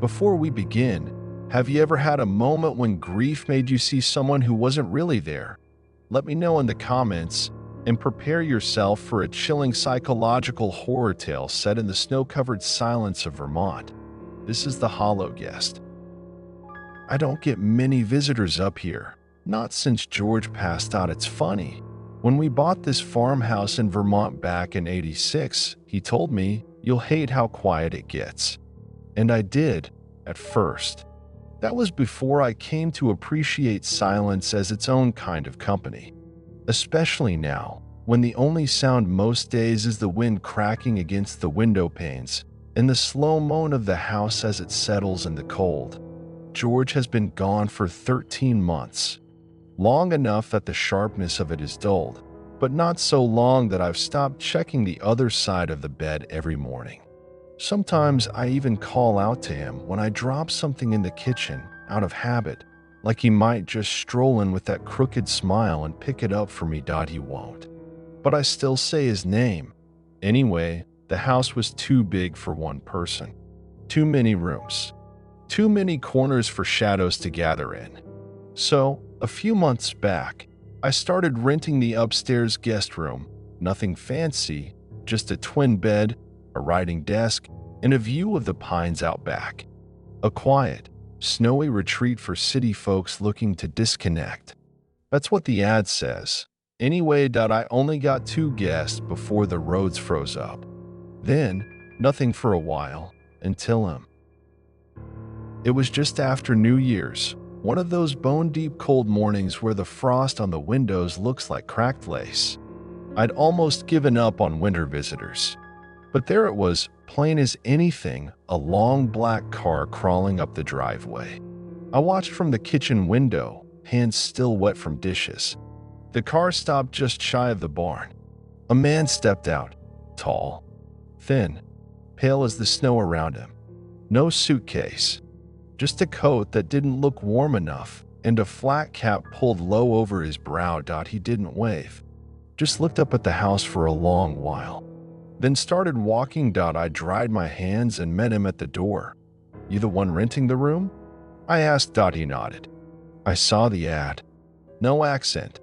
Before we begin, have you ever had a moment when grief made you see someone who wasn't really there? Let me know in the comments, and prepare yourself for a chilling psychological horror tale set in the snow-covered silence of Vermont. This is the Hollow Guest. I don't get many visitors up here, not since George passed out. It's funny. When we bought this farmhouse in Vermont back in '86, he told me, "You'll hate how quiet it gets." And I did, at first. That was before I came to appreciate silence as its own kind of company. Especially now, when the only sound most days is the wind cracking against the window panes and the slow moan of the house as it settles in the cold. George has been gone for 13 months. Long enough that the sharpness of it is dulled, but not so long that I've stopped checking the other side of the bed every morning. Sometimes I even call out to him when I drop something in the kitchen out of habit, like he might just stroll in with that crooked smile and pick it up for me. He won't. But I still say his name. Anyway, the house was too big for one person. Too many rooms. Too many corners for shadows to gather in. So, a few months back, I started renting the upstairs guest room. Nothing fancy, just a twin bed, a writing desk, and a view of the pines out back. A quiet, snowy retreat for city folks looking to disconnect. That's what the ad says. Anyway, I only got 2 guests before the roads froze up. Then, nothing for a while, until It was just after New Year's, one of those bone-deep cold mornings where the frost on the windows looks like cracked lace. I'd almost given up on winter visitors. But there it was, plain as anything, a long black car crawling up the driveway. I watched from the kitchen window, hands still wet from dishes. The car stopped just shy of the barn. A man stepped out, tall, thin, pale as the snow around him. No suitcase, just a coat that didn't look warm enough, and a flat cap pulled low over his brow. He didn't wave, just looked up at the house for a long while. Then started walking. I dried my hands and met him at the door. "You the one renting the room?" I asked. He nodded. I saw the ad. No accent,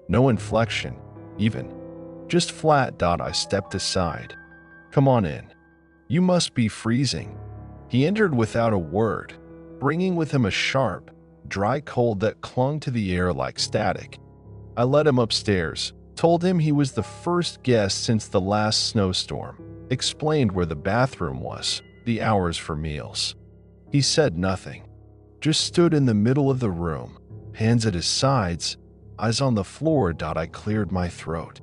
no inflection, even. Just flat. I stepped aside. "Come on in. You must be freezing." He entered without a word, bringing with him a sharp, dry cold that clung to the air like static. I led him upstairs. Told him he was the first guest since the last snowstorm, explained where the bathroom was, the hours for meals. He said nothing, just stood in the middle of the room, hands at his sides, eyes on the floor. I cleared my throat.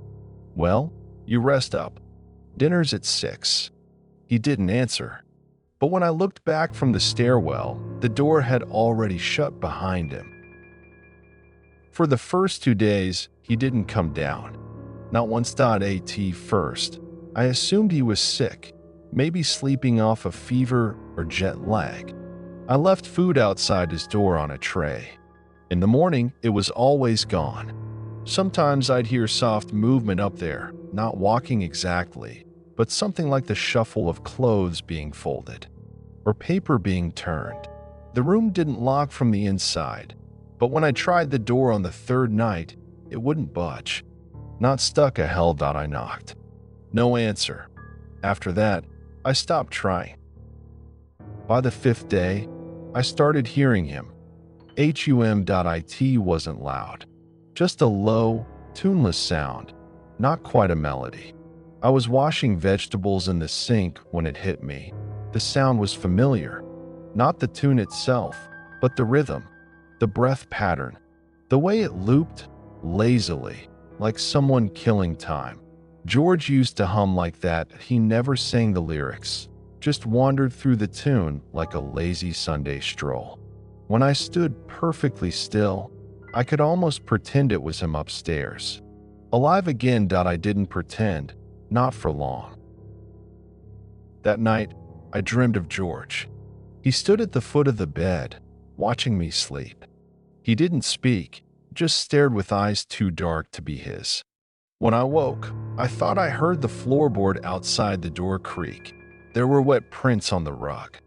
"Well, you rest up. Dinner's at 6. He didn't answer. But when I looked back from the stairwell, the door had already shut behind him. For the first 2 days, he didn't come down. Not once. At first, I assumed he was sick, maybe sleeping off a fever or jet lag. I left food outside his door on a tray. In the morning, it was always gone. Sometimes I'd hear soft movement up there, not walking exactly, but something like the shuffle of clothes being folded, or paper being turned. The room didn't lock from the inside, but when I tried the door on the 3rd night, it wouldn't budge. Not stuck. I knocked. No answer. After that, I stopped trying. By the 5th day, I started hearing him. It wasn't loud, just a low, tuneless sound, not quite a melody. I was washing vegetables in the sink when it hit me. The sound was familiar, not the tune itself, but the rhythm, the breath pattern, the way it looped lazily, like someone killing time. George used to hum like that. He never sang the lyrics, just wandered through the tune like a lazy Sunday stroll. When I stood perfectly still, I could almost pretend it was him upstairs. Alive again. I didn't pretend, not for long. That night, I dreamed of George. He stood at the foot of the bed, watching me sleep. He didn't speak, just stared with eyes too dark to be his. When I woke, I thought I heard the floorboard outside the door creak. There were wet prints on the rug.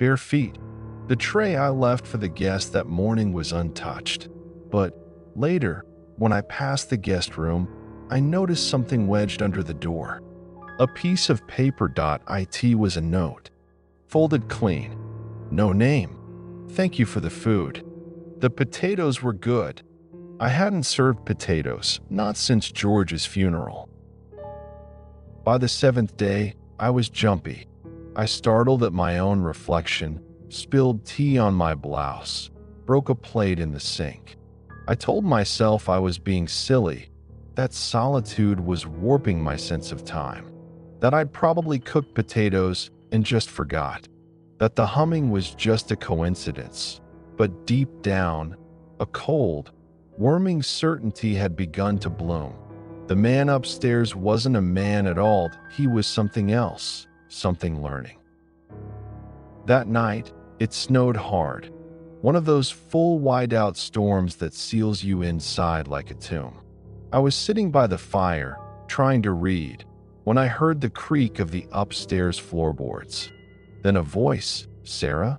bare feet. The tray I left for the guest that morning was untouched. But later, when I passed the guest room, I noticed something wedged under the door. A piece of paper. It was a note, folded clean. No name. Thank you for the food. The potatoes were good. I hadn't served potatoes, not since George's funeral. By the 7th day, I was jumpy. I startled at my own reflection, spilled tea on my blouse, broke a plate in the sink. I told myself I was being silly, that solitude was warping my sense of time, that I'd probably cooked potatoes and just forgot, that the humming was just a coincidence. But deep down, a cold, worming certainty had begun to bloom. The man upstairs wasn't a man at all, he was something else, something learning. That night, it snowed hard, one of those full wide-out storms that seals you inside like a tomb. I was sitting by the fire, trying to read, when I heard the creak of the upstairs floorboards. Then a voice, "Sarah?"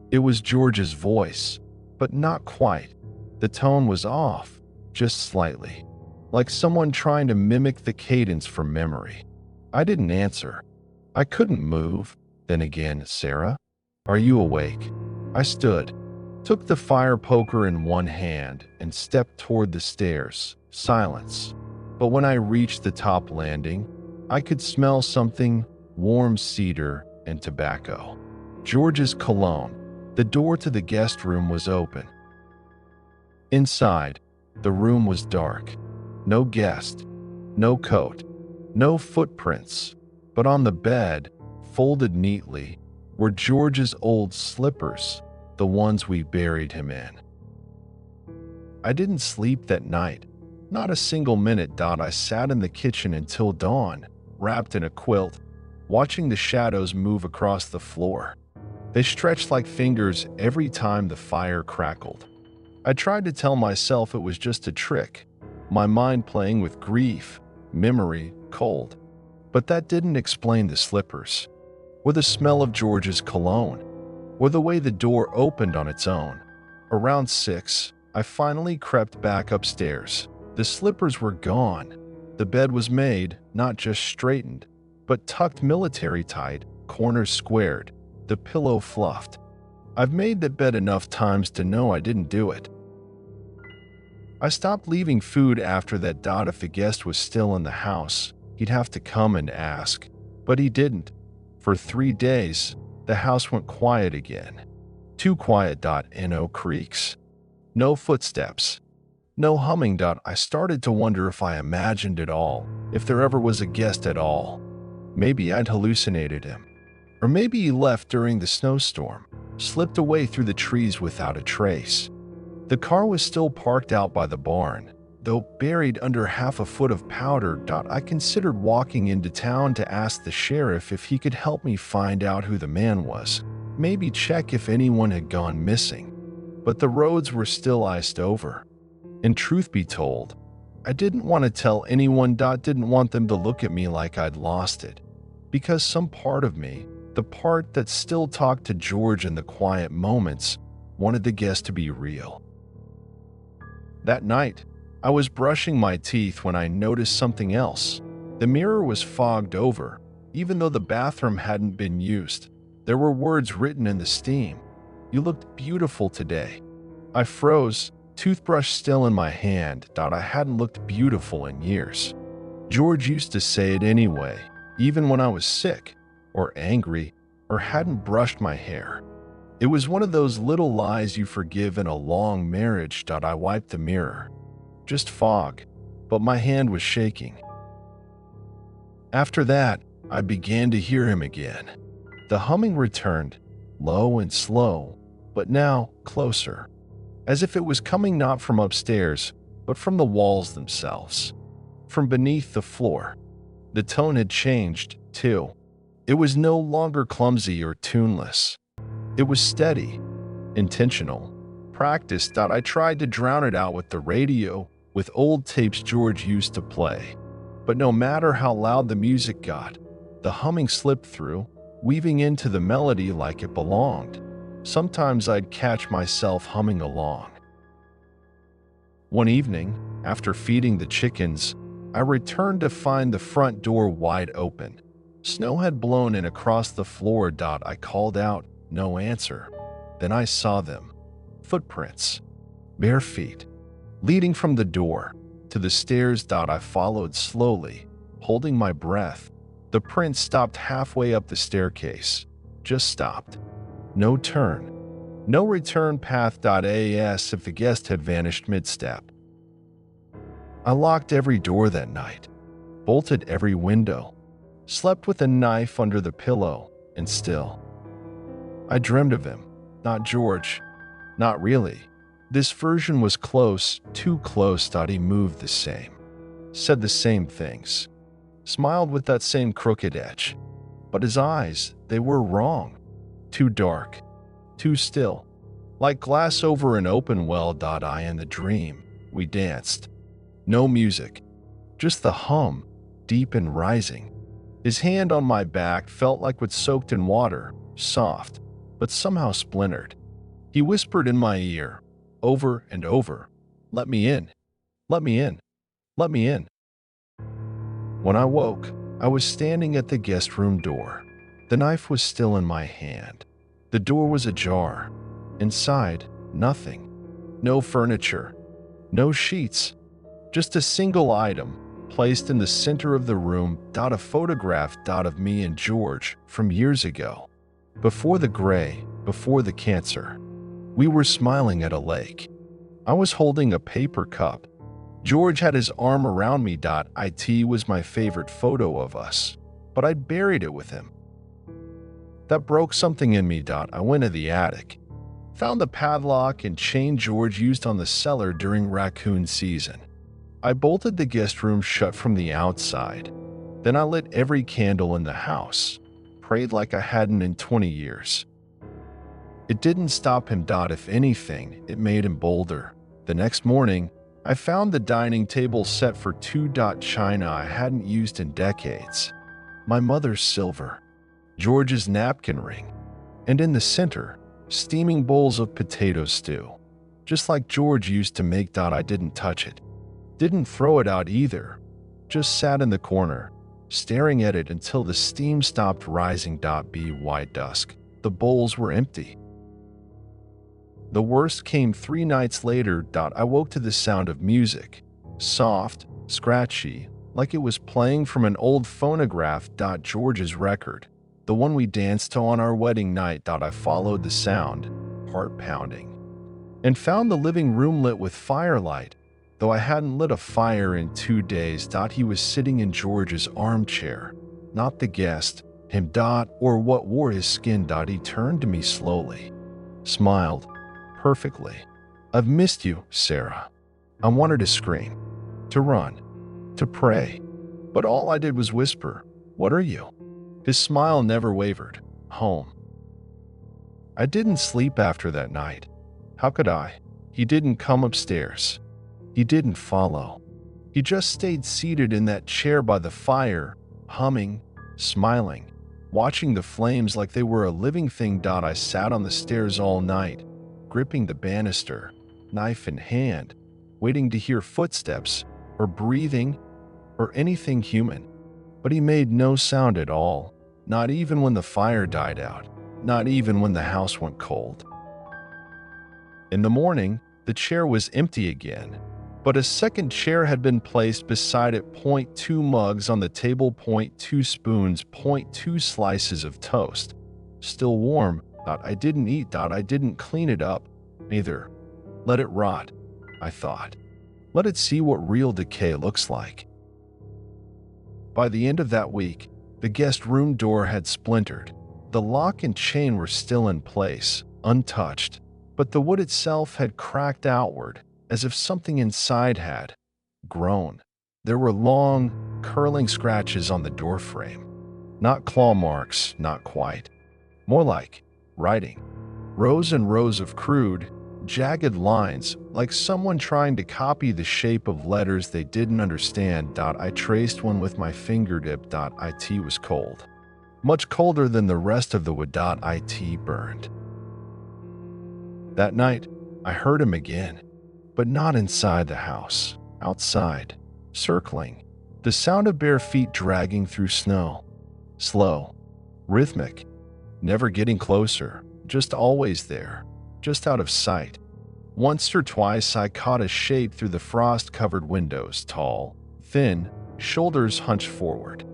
It was George's voice, but not quite. The tone was off, just slightly, like someone trying to mimic the cadence from memory. I didn't answer. I couldn't move. Then again, "Sarah? Are you awake?" I stood, took the fire poker in one hand, and stepped toward the stairs. Silence. But when I reached the top landing, I could smell something: warm cedar and tobacco. George's cologne. The door to the guest room was open. Inside, the room was dark. No guest, no coat, no footprints. But on the bed, folded neatly, were George's old slippers, the ones we buried him in. I didn't sleep that night, not a single minute. I sat in the kitchen until dawn, wrapped in a quilt, watching the shadows move across the floor. They stretched like fingers every time the fire crackled. I tried to tell myself it was just a trick, my mind playing with grief, memory, cold. But that didn't explain the slippers, or the smell of George's cologne, or the way the door opened on its own. Around 6, I finally crept back upstairs. The slippers were gone. The bed was made, not just straightened, but tucked military tight, corners squared, the pillow fluffed. I've made that bed enough times to know I didn't do it. I stopped leaving food after that. If the guest was still in the house, he'd have to come and ask. But he didn't. For 3 days, the house went quiet again. Too quiet. No creaks. No footsteps. No humming. I started to wonder if I imagined it all, if there ever was a guest at all. Maybe I'd hallucinated him. Or maybe he left during the snowstorm, slipped away through the trees without a trace. The car was still parked out by the barn, though buried under half a foot of powder. I considered walking into town to ask the sheriff if he could help me find out who the man was, maybe check if anyone had gone missing. But the roads were still iced over. And truth be told, I didn't want to tell anyone. Didn't want them to look at me like I'd lost it, because some part of me, the part that still talked to George in the quiet moments, wanted the guest to be real. That night, I was brushing my teeth when I noticed something else. The mirror was fogged over, even though the bathroom hadn't been used. There were words written in the steam. "You looked beautiful today." I froze, toothbrush still in my hand. I hadn't looked beautiful in years. George used to say it anyway, even when I was sick, or angry, or hadn't brushed my hair. It was one of those little lies you forgive in a long marriage. I wiped the mirror. Just fog, but my hand was shaking. After that, I began to hear him again. The humming returned, low and slow, but now closer, as if it was coming not from upstairs, but from the walls themselves, from beneath the floor. The tone had changed, too. It was no longer clumsy or tuneless. It was steady, intentional, practiced. I tried to drown it out with the radio, with old tapes George used to play. But no matter how loud the music got, the humming slipped through, weaving into the melody like it belonged. Sometimes I'd catch myself humming along. One evening, after feeding the chickens, I returned to find the front door wide open. Snow had blown in across the floor. I called out, no answer. Then I saw them. Footprints. Bare feet. Leading from the door to the stairs. I followed slowly, holding my breath. The prints stopped halfway up the staircase. Just stopped. No turn. No return path. As if the guest had vanished mid-step. I locked every door that night, bolted every window, slept with a knife under the pillow, and still. I dreamed of him, not George, not really. This version was close, too close. He moved the same, said the same things, smiled with that same crooked edge. But his eyes, they were wrong. Too dark, too still, like glass over an open well. In the dream, we danced. No music, just the hum, deep and rising. His hand on my back felt like what soaked in water, soft, but somehow splintered. He whispered in my ear, over and over, "Let me in, let me in, let me in." When I woke, I was standing at the guest room door. The knife was still in my hand. The door was ajar. Inside, nothing. No furniture, no sheets. Just a single item, placed in the center of the room. A photograph. Of me and George from years ago. Before the gray, before the cancer. We were smiling at a lake. I was holding a paper cup. George had his arm around me. It was my favorite photo of us, but I'd buried it with him. That broke something in me. I went to the attic, found the padlock and chain George used on the cellar during raccoon season. I bolted the guest room shut from the outside. Then I lit every candle in the house, prayed like I hadn't in 20 years. It didn't stop him. If anything, it made him bolder. The next morning, I found the dining table set for two. China I hadn't used in decades. My mother's silver, George's napkin ring, and in the center, steaming bowls of potato stew. Just like George used to make. I didn't touch it. Didn't throw it out either. Just sat in the corner, staring at it until the steam stopped rising. By white dusk, the bowls were empty. The worst came 3 nights later. I woke to the sound of music, soft, scratchy, like it was playing from an old phonograph. George's record, the one we danced to on our wedding night. I followed the sound, heart pounding, and found the living room lit with firelight. Though I hadn't lit a fire in 2 days. He was sitting in George's armchair, not the guest, him. Or what wore his skin. He turned to me slowly, smiled, perfectly. "I've missed you, Sarah." I wanted to scream, to run, to pray, but all I did was whisper, "What are you?" His smile never wavered. Home. I didn't sleep after that night. How could I? He didn't come upstairs. He didn't follow. He just stayed seated in that chair by the fire, humming, smiling, watching the flames like they were a living thing. I sat on the stairs all night, gripping the banister, knife in hand, waiting to hear footsteps, or breathing, or anything human. But he made no sound at all, not even when the fire died out, not even when the house went cold. In the morning, the chair was empty again, but a second chair had been placed beside it. 2 mugs on the table, 2 spoons, 2 slices of toast. Still warm. I didn't eat. I didn't clean it up, either. Let it rot, I thought. Let it see what real decay looks like. By the end of that week, the guest room door had splintered. The lock and chain were still in place, untouched, but the wood itself had cracked outward, as if something inside had grown. There were long, curling scratches on the doorframe. Not claw marks, not quite. More like writing. Rows and rows of crude, jagged lines, like someone trying to copy the shape of letters they didn't understand. I traced one with my fingertip. It was cold. much colder than the rest of the wood.it burned. That night, I heard him again, but not inside the house, outside, circling. The sound of bare feet dragging through snow. Slow, rhythmic, never getting closer, just always there, just out of sight. Once or twice I caught a shape through the frost-covered windows, tall, thin, shoulders hunched forward,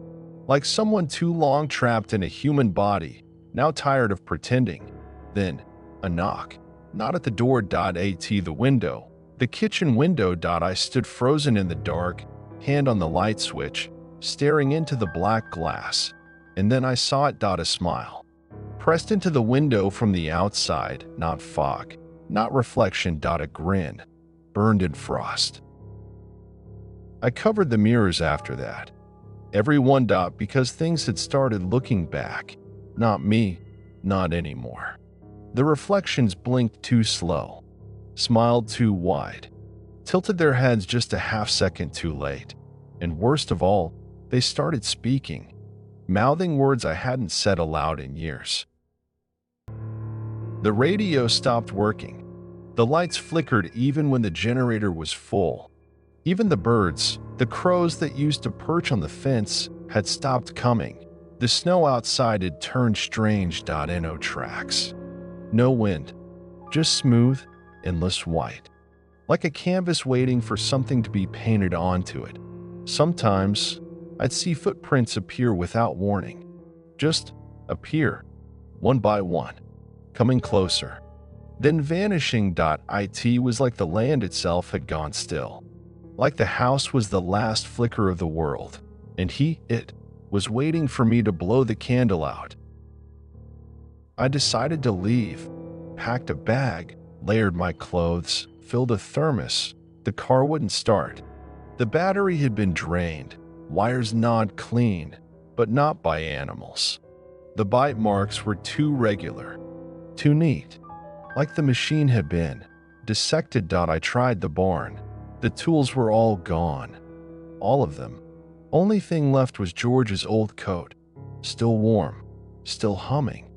like someone too long trapped in a human body, now tired of pretending. Then, a knock, not at the door.at, the window, the kitchen window. I stood frozen in the dark, hand on the light switch, staring into the black glass, and then I saw it. A smile, pressed into the window from the outside, not fog, not reflection. A grin, burned in frost. I covered the mirrors after that. Every one. Because things had started looking back. Not me, not anymore. The reflections blinked too slow, smiled too wide, tilted their heads just a half-second too late. And worst of all, they started speaking, mouthing words I hadn't said aloud in years. The radio stopped working. The lights flickered even when the generator was full. Even the birds, the crows that used to perch on the fence, had stopped coming. The snow outside had turned strange. No tracks. No wind. Just smooth, endless white. Like a canvas waiting for something to be painted onto it. Sometimes, I'd see footprints appear without warning. Just appear, one by one, coming closer, then vanishing. It was like the land itself had gone still. Like the house was the last flicker of the world, and it, was waiting for me to blow the candle out. I decided to leave, packed a bag, layered my clothes, filled a thermos. The car wouldn't start. The battery had been drained, wires gnawed clean, but not by animals. The bite marks were too regular, too neat, like the machine had been dissected. I tried the barn. The tools were all gone, all of them. Only thing left was George's old coat, still warm, still humming.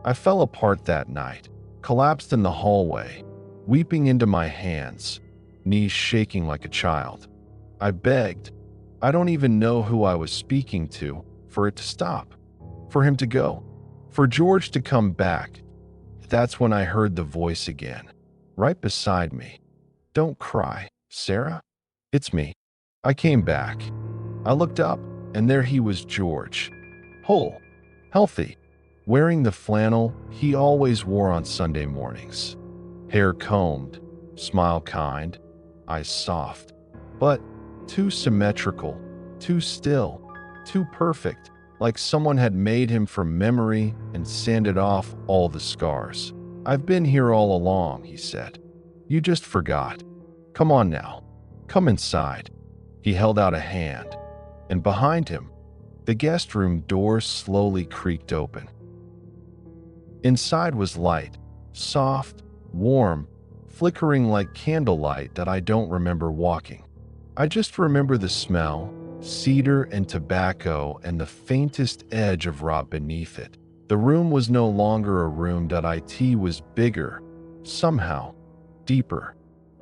I fell apart that night, collapsed in the hallway, weeping into my hands, knees shaking like a child. I begged, I don't even know who I was speaking to, for it to stop, for him to go, for George to come back. That's when I heard the voice again, right beside me. Don't cry, Sarah. It's me. I came back. I looked up, and there he was, George. Whole, healthy, wearing the flannel he always wore on Sunday mornings. Hair combed, smile kind, eyes soft, but too symmetrical, too still, too perfect, like someone had made him from memory and sanded off all the scars. I've been here all along, he said. You just forgot. Come on now. Come inside. He held out a hand, and behind him, the guest room door slowly creaked open. Inside was light, soft, warm, flickering like candlelight that I don't remember walking. I just remember the smell, cedar and tobacco, and the faintest edge of rot beneath it. The room was no longer a room. It was bigger, somehow, deeper.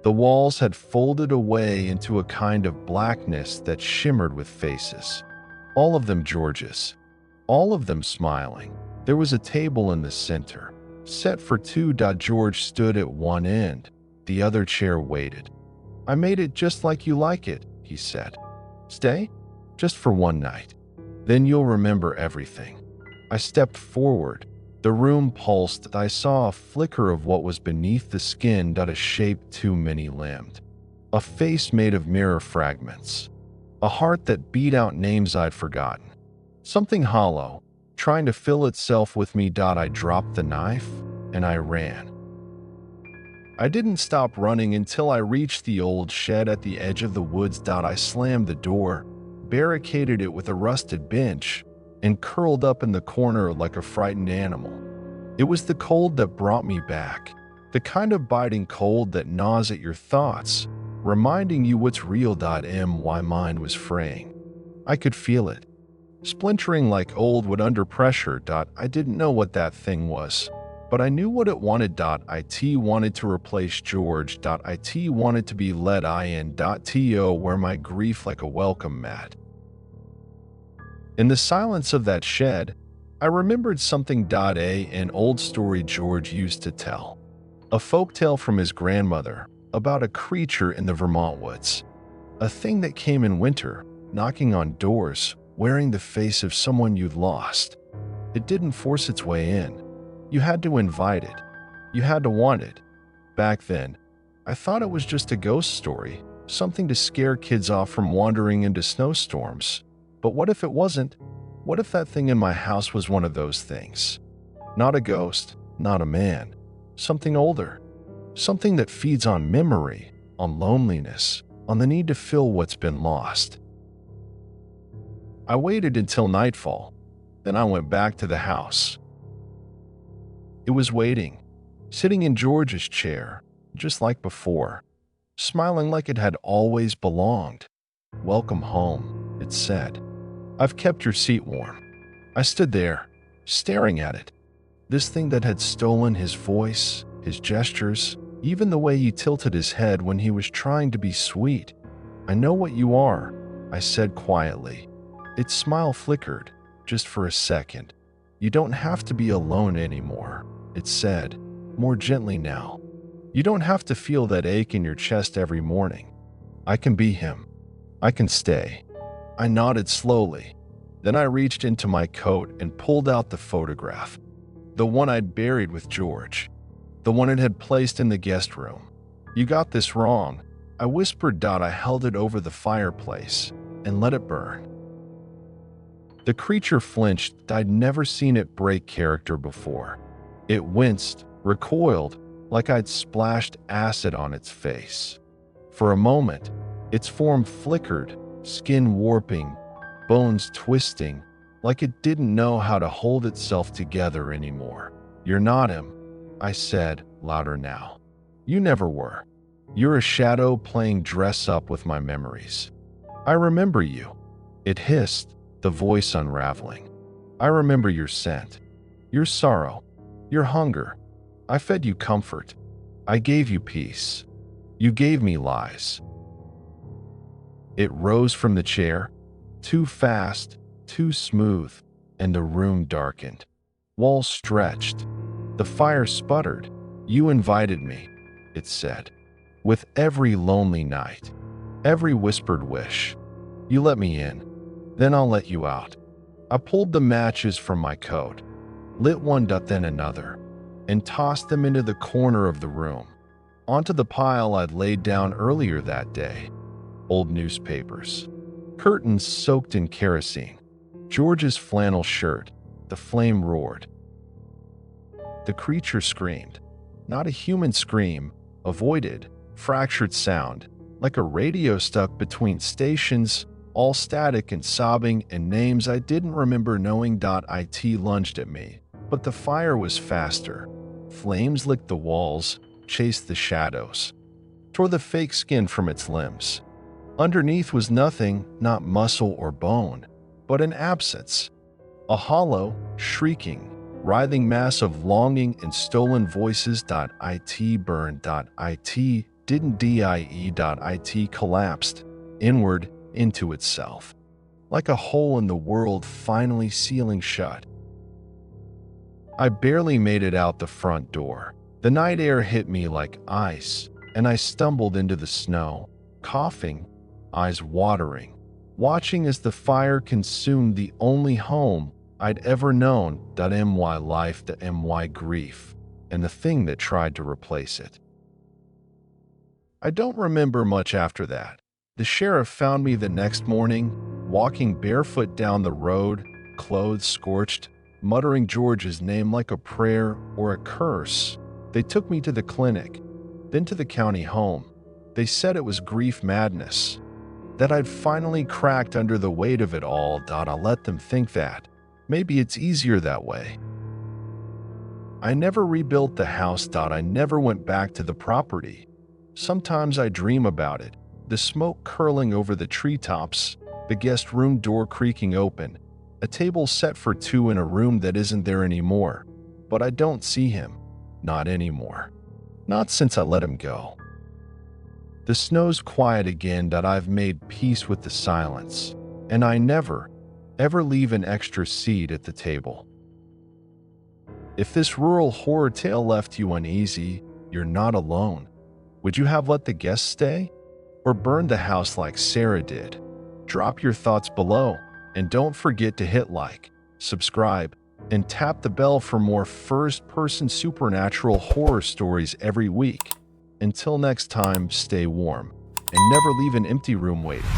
The walls had folded away into a kind of blackness that shimmered with faces. All of them George's, all of them smiling. There was a table in the center, set for two. George stood at one end, the other chair waited. I made it just like you like it, he said. Stay? Just for one night. Then you'll remember everything. I stepped forward. The room pulsed. I saw a flicker of what was beneath the skin. A shape too many-limbed. A face made of mirror fragments. A heart that beat out names I'd forgotten. Something hollow, trying to fill itself with me. I dropped the knife, and I ran. I didn't stop running until I reached the old shed at the edge of the woods. I slammed the door, barricaded it with a rusted bench, and curled up in the corner like a frightened animal. It was the cold that brought me back, the kind of biting cold that gnaws at your thoughts, reminding you what's real. My mind was fraying. I could feel it, splintering like old wood under pressure. I didn't know what that thing was, but I knew what it wanted. It wanted to replace George. It wanted to be let in. To wear my grief like a welcome mat. In the silence of that shed, I remembered something. An old story George used to tell. A folktale from his grandmother about a creature in the Vermont woods. A thing that came in winter, knocking on doors, wearing the face of someone you'd lost. It didn't force its way in. You had to invite it. You had to want it. Back then, I thought it was just a ghost story, something to scare kids off from wandering into snowstorms. But what if it wasn't? What if that thing in my house was one of those things? Not a ghost, not a man. Something older. Something that feeds on memory, on loneliness, on the need to fill what's been lost. I waited until nightfall. Then I went back to the house. It was waiting, sitting in George's chair, just like before, smiling like it had always belonged. "Welcome home," it said. "I've kept your seat warm." I stood there, staring at it. This thing that had stolen his voice, his gestures, even the way he tilted his head when he was trying to be sweet. "I know what you are," I said quietly. Its smile flickered, just for a second. "You don't have to be alone anymore," it said, more gently now. "You don't have to feel that ache in your chest every morning. I can be him. I can stay." I nodded slowly. Then I reached into my coat and pulled out the photograph. The one I'd buried with George. The one it had placed in the guest room. "You got this wrong," I whispered. I held it over the fireplace and let it burn. The creature flinched. I'd never seen it break character before. It winced, recoiled, like I'd splashed acid on its face. For a moment, its form flickered, skin warping, bones twisting, like it didn't know how to hold itself together anymore. "You're not him," I said, louder now. "You never were. You're a shadow playing dress up with my memories. I remember you." It hissed, the voice unraveling. "I remember your scent, your sorrow, your hunger. I fed you comfort. I gave you peace. You gave me lies." It rose from the chair, too fast, too smooth, and the room darkened. Walls stretched. The fire sputtered. "You invited me," it said. "With every lonely night, every whispered wish. You let me in. Then I'll let you out." I pulled the matches from my coat, lit one, then another, and tossed them into the corner of the room, onto the pile I'd laid down earlier that day. Old newspapers, curtains soaked in kerosene, George's flannel shirt. The flame roared. The creature screamed, not a human scream, a voided, fractured sound, like a radio stuck between stations, all static and sobbing and names I didn't remember knowing. It lunged at me, but the fire was faster. Flames licked the walls, chased the shadows, tore the fake skin from its limbs. Underneath was nothing, not muscle or bone, but an absence. A hollow, shrieking, writhing mass of longing and stolen voices. It burned. It didn't die. It collapsed, inward, into itself, like a hole in the world finally sealing shut. I barely made it out the front door. The night air hit me like ice, and I stumbled into the snow, coughing, eyes watering, watching as the fire consumed the only home I'd ever known. My life, my grief, and the thing that tried to replace it. I don't remember much after that. The sheriff found me the next morning, walking barefoot down the road, clothes scorched, muttering George's name like a prayer or a curse. They took me to the clinic, then to the county home. They said it was grief madness, that I'd finally cracked under the weight of it all. I let them think that. Maybe it's easier that way. I never rebuilt the house. I never went back to the property. Sometimes I dream about it, the smoke curling over the treetops, the guest room door creaking open, A table set for two in a room that isn't there anymore, but I don't see him. Not anymore. Not since I let him go. The snow's quiet again that I've made peace with the silence, and I never, ever leave an extra seat at the table. If this rural horror tale left you uneasy, you're not alone. Would you have let the guests stay? Or burned the house like Sarah did? Drop your thoughts below, and don't forget to hit like, subscribe, and tap the bell for more first-person supernatural horror stories every week. Until next time, stay warm, and never leave an empty room waiting.